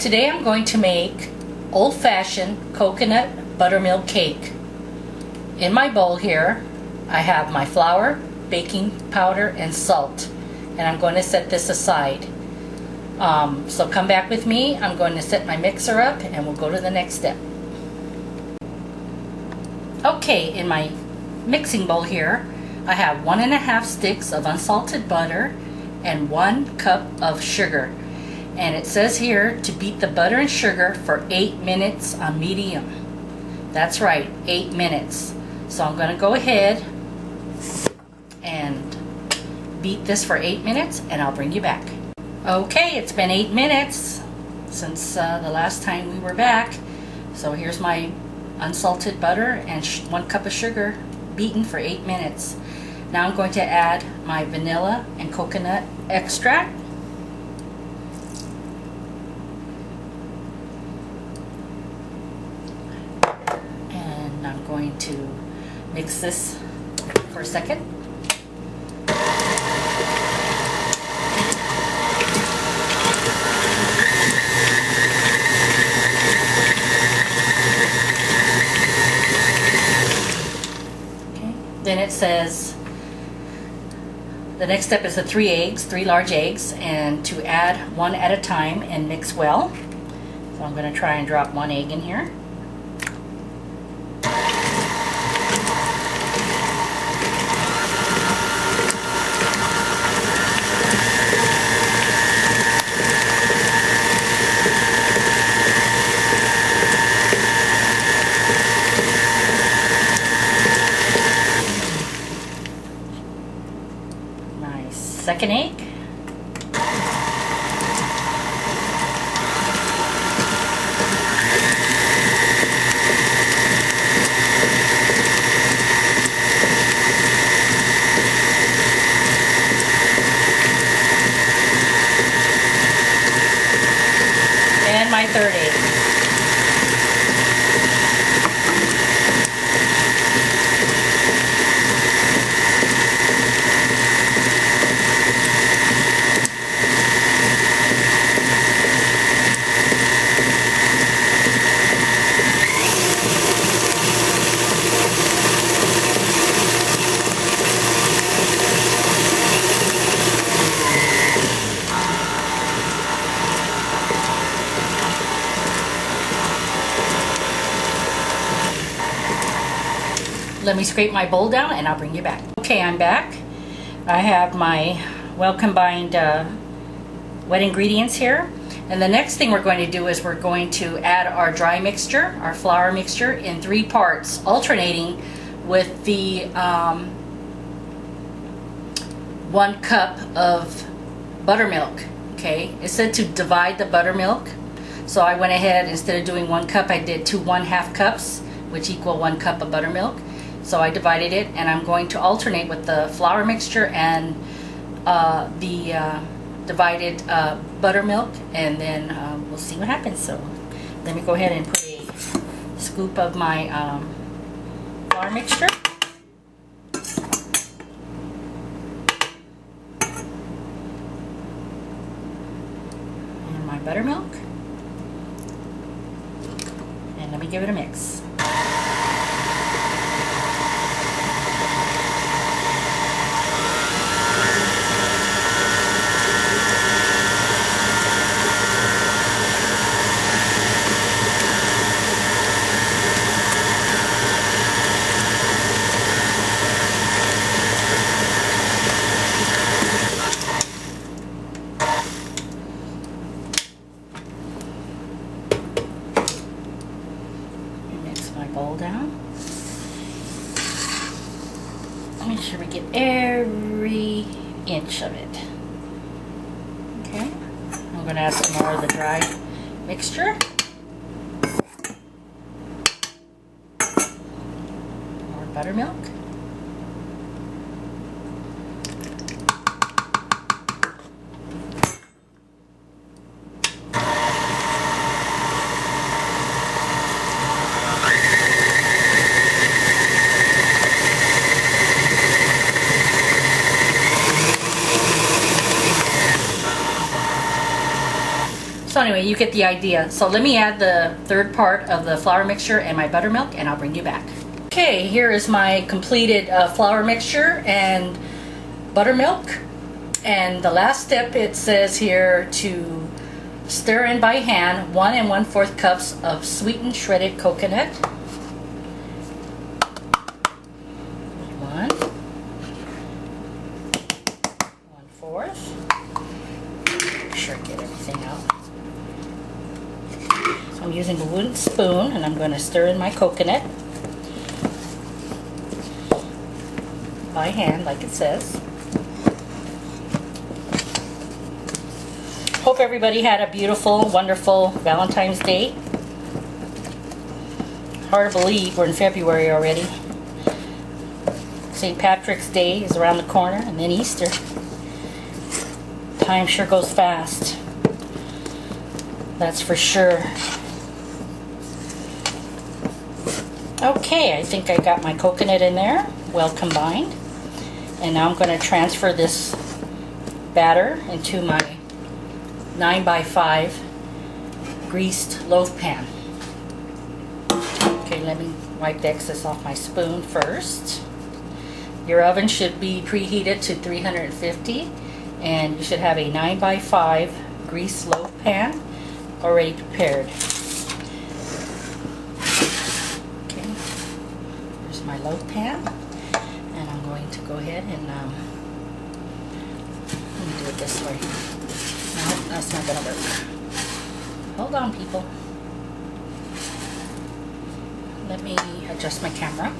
Today I'm going to make old-fashioned coconut buttermilk cake. In my bowl here, I have my flour, baking powder, and salt. And I'm going to set this aside. So come back with me. I'm going to set my mixer up and we'll go to the next step. Okay, in my mixing bowl here, I have 1.5 sticks of unsalted butter and 1 cup of sugar. And it says here to beat the butter and sugar for 8 minutes on medium. That's right, 8 minutes. So I'm going to go ahead and beat this for 8 minutes and I'll bring you back. Okay, it's been 8 minutes since the last time we were back. So here's my unsalted butter and 1 cup of sugar beaten for 8 minutes. Now I'm going to add my vanilla and coconut extract. And I'm going to mix this for a second. Then it says the next step is the 3 large eggs, and to add 1 at a time and mix well. So I'm going to try and drop 1 egg in here. Second egg. And my third egg. Let me scrape my bowl down and I'll bring you back. Okay, I'm back. I have my well combined wet ingredients here. And the next thing we're going to do is we're going to add our dry mixture, our flour mixture, in 3 parts, alternating with the 1 cup of buttermilk. Okay, it said to divide the buttermilk. So I went ahead, instead of doing 1 cup, I did 2 1/2 cups, which equal 1 cup of buttermilk. So I divided it, and I'm going to alternate with the flour mixture and the divided buttermilk, and then we'll see what happens. So let me go ahead and put a scoop of my flour mixture. And my buttermilk. And let me give it a mix. My bowl down. Make sure we get every inch of it. Okay, I'm going to add some more of the dry mixture. More buttermilk. So anyway, you get the idea. So let me add the third part of the flour mixture and my buttermilk, and I'll bring you back. Okay, here is my completed flour mixture and buttermilk. And the last step, it says here to stir in by hand 1 1/4 cups of sweetened shredded coconut. 1 1/4. Make sure I get everything out. So I'm using a wooden spoon and I'm going to stir in my coconut by hand, like it says. Hope everybody had a beautiful, wonderful Valentine's Day. Hard to believe we're in February already. St. Patrick's Day is around the corner, and then Easter. Time sure goes fast. That's for sure. Okay, I think I got my coconut in there, well combined. And now I'm going to transfer this batter into my 9x5 greased loaf pan. Okay, let me wipe the excess off my spoon first. Your oven should be preheated to 350, and you should have a 9x5 greased loaf pan already prepared. Okay, here's my loaf pan, and I'm going to go ahead and let me do it this way. No, that's not gonna work. Hold on, people. Let me adjust my camera.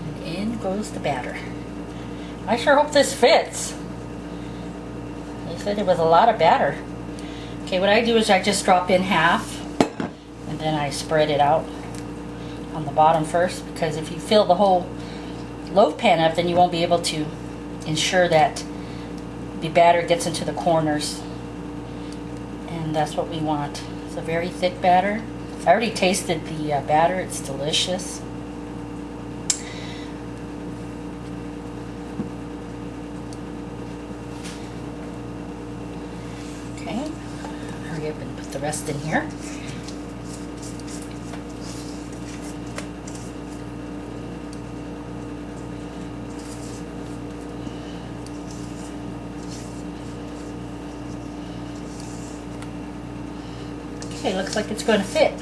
And in goes the batter. I sure hope this fits. They said it was a lot of batter. Okay, what I do is I just drop in half and then I spread it out on the bottom first, because if you fill the whole loaf pan up, then you won't be able to ensure that the batter gets into the corners, and that's what we want. It's a very thick batter. I already tasted the batter. It's delicious. Okay, hurry up and put the rest in here. Okay, looks like it's going to fit.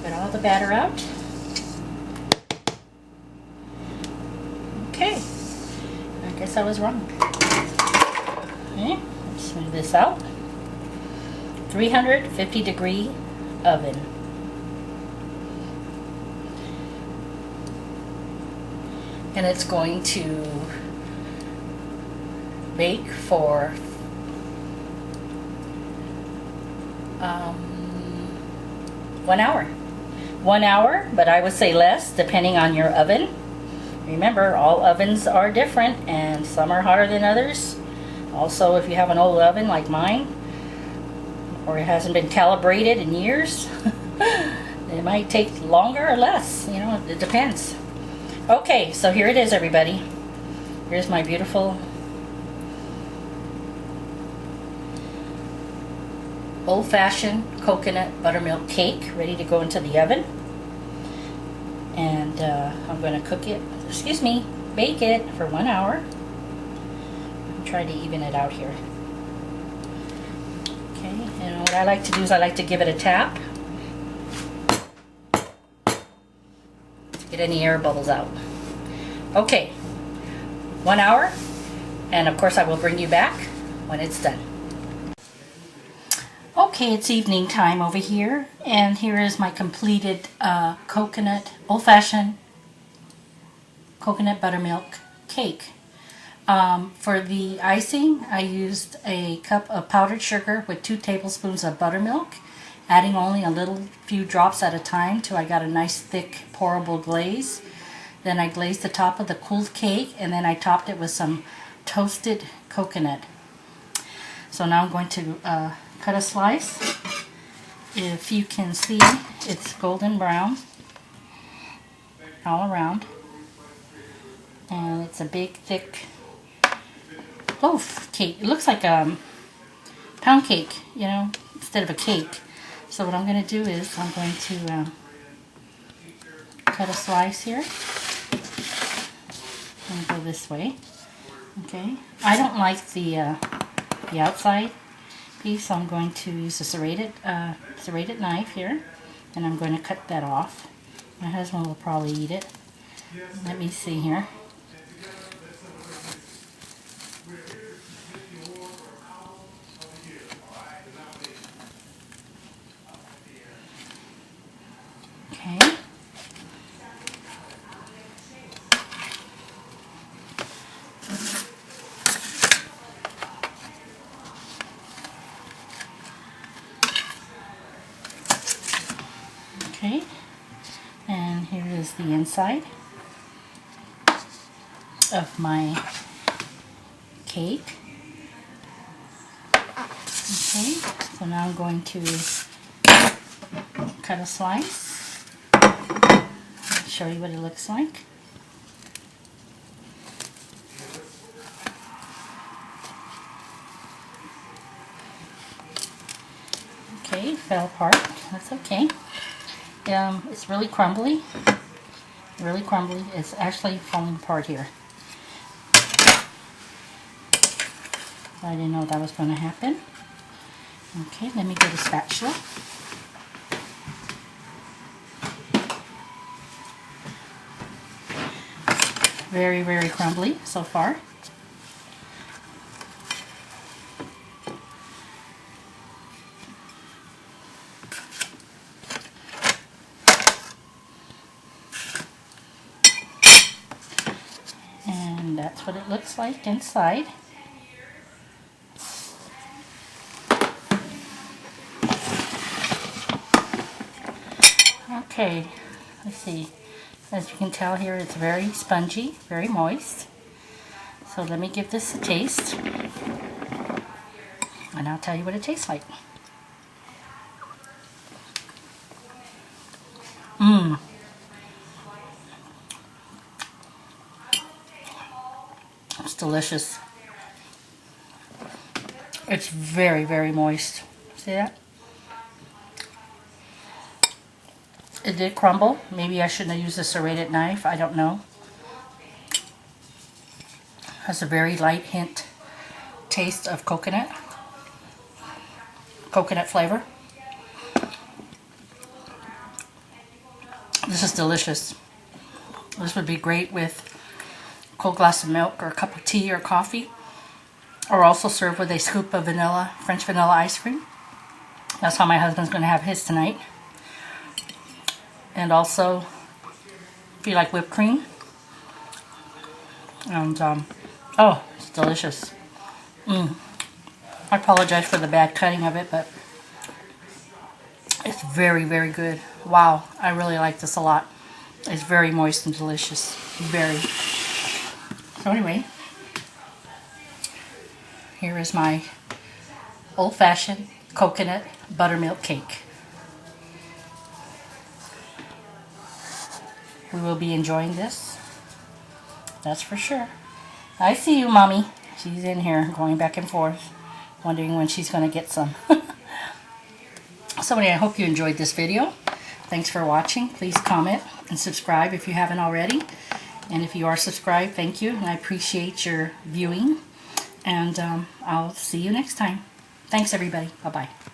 Got all the batter out. Okay, I guess I was wrong. Okay, let's move this out. 350 degree oven. And it's going to bake for 1 hour. 1 hour, but I would say less depending on your oven. Remember, all ovens are different and some are hotter than others. Also, if you have an old oven like mine, or it hasn't been calibrated in years, it might take longer or less. You know, it depends. Okay, so here it is, everybody. Here's my beautiful old-fashioned coconut buttermilk cake ready to go into the oven. And I'm going to cook it, bake it for 1 hour. I'm trying to even it out here. Okay, and what I like to do is I like to give it a tap to get any air bubbles out. Okay, 1 hour, and of course I will bring you back when it's done. Okay, it's evening time over here, and here is my completed old-fashioned coconut buttermilk cake. For the icing, I used a cup of powdered sugar with 2 tablespoons of buttermilk, adding only a few drops at a time till I got a nice thick pourable glaze. Then I glazed the top of the cooled cake, and then I topped it with some toasted coconut. So now I'm going to cut a slice. If you can see, it's golden brown all around. And it's a big, thick loaf cake. It looks like a pound cake, you know, instead of a cake. So what I'm going to do is I'm going to cut a slice here. And go this way. Okay. I don't like the outside piece, so I'm going to use a serrated knife here, and I'm going to cut that off. My husband will probably eat it. Let me see here. Okay. Okay. And here is the inside of my cake. Okay. So now I'm going to cut a slice. Show you what it looks like. Okay, it fell apart. That's okay. It's really crumbly. Really crumbly. It's actually falling apart here. I didn't know that was going to happen. Okay, let me get a spatula. Very, very crumbly so far. And that's what it looks like inside. Okay, let's see. As you can tell here, it's very spongy, very moist. So let me give this a taste, and I'll tell you what it tastes like. Mmm. It's delicious. It's very, very moist. See that? It did crumble. Maybe I shouldn't have used a serrated knife. I don't know. Has a very light taste of coconut flavor. This is delicious. This would be great with a cold glass of milk or a cup of tea or coffee, or also served with a scoop of French vanilla ice cream. That's how my husband's going to have his tonight. And also, if you like whipped cream. And, oh, it's delicious. I apologize for the bad cutting of it, but it's very, very good. Wow, I really like this a lot. It's very moist and delicious. Very. So anyway, here is my old-fashioned coconut buttermilk cake. We will be enjoying this. That's for sure. I see you, Mommy. She's in here going back and forth, wondering when she's going to get some. So anyway, I hope you enjoyed this video. Thanks for watching. Please comment and subscribe if you haven't already. And if you are subscribed, thank you. And I appreciate your viewing. And I'll see you next time. Thanks, everybody. Bye-bye.